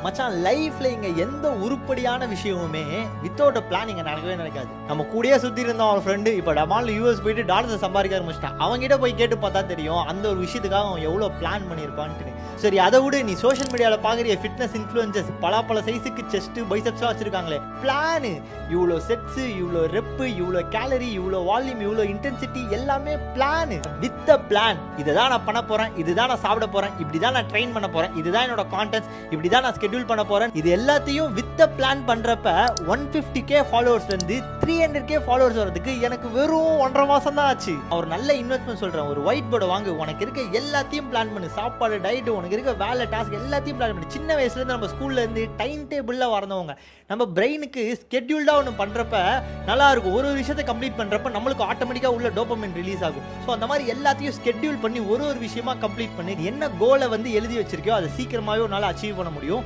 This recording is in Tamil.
மச்சான் லைஃப்ல இங்க எந்த உருப்படியான விஷயமுமே வித்தவுட் அ பிளான் இங்க நடக்கவே நடக்காது. நம்ம கூடயே சுத்தி இருந்த அவன் ஃப்ரெண்டு இப்ப டமால் யூஎஸ் போயிட்டு டாலர்ஸ் சம்பாதிக்க ஆரம்பிச்சிட்டான். அவங்ககிட்ட போய் கேட்டு பார்த்தா தெரியும் அந்த ஒரு விஷயத்துக்காக அவன் எவ்வளவு பிளான் பண்ணியிருப்பான்ட்டு. சரி அதை விட நீ சோஷியல் மீடியால பாக்குறிய ஃபிட்னஸ் இன்ஃப்ளூயன்சர்ஸ் பல சைஸுக்கு செஸ்ட் பைசப்ஸ்லாம் வச்சிருக்காங்களே, பிளான் இவ்வளோ செட்ஸ், இவ்வளோ ரெப்பு, இவ்வளோ கேலரி, இவ்வளோ வால்யூம், இவ்வளோ இன்டென்சிட்டி, எல்லாமே பிளான் வித் அ பிளான். இதுதான் நான் பண்ண போறேன், இதுதான் நான் சாப்பிட போறேன், இப்படிதான் நான் ட்ரெயின் பண்ண போறேன், இதுதான் என்னோட கான்டென்ட்ஸ், இப்படிதான் நான் ஸ்கெட்யூல் பண்ண போறேன். இது எல்லாத்தையும் வித் அ பிளான் பண்றப்ப 150k ஃபாலோவர்ஸ்ல இருந்து 300k ஃபாலோவர்ஸ் வரதுக்கு எனக்கு வெறும் 1.5 மாசம் தான் ஆச்சு. ஒரு நல்ல இன்வெஸ்ட்மெண்ட் சொல்றேன், ஒரு ஒயிட் போர்டு வாங்கு, உனக்கு இருக்க எல்லாத்தையும் பிளான் பண்ணு, சாப்பாடு, டயட், உனக்கு இருக்க வேலை, டாஸ்க் எல்லாத்தையும் பிளான் பண்ணு. சின்ன வயசுல இருந்து நம்ம ஸ்கூல்ல இருந்து டைம் டேபிள்ல வரந்தவங்க நம்ம பிரெயினுக்கு ஸ்கெட்யூல்டா ஒன்று பண்றப்ப நல்லா இருக்கும். ஒரு விஷயத்தை கம்ப்ளீட் பண்றப்ப நம்மளுக்கு ஆட்டோமேட்டிக்கா உள்ள டோபமைன் ரிலீஸ் ஆகும். ஸோ அந்த மாதிரி எல்லாத்தையும் ஸ்கெட்யூல் பண்ணி ஒரு விஷயமா கம்ப்ளீட் பண்ணி என்ன கோலை வந்து எழுதி வச்சிருக்கோ அதை சீக்கிரமாவே உன்னால அச்சீவ் பண்ண முடியும்.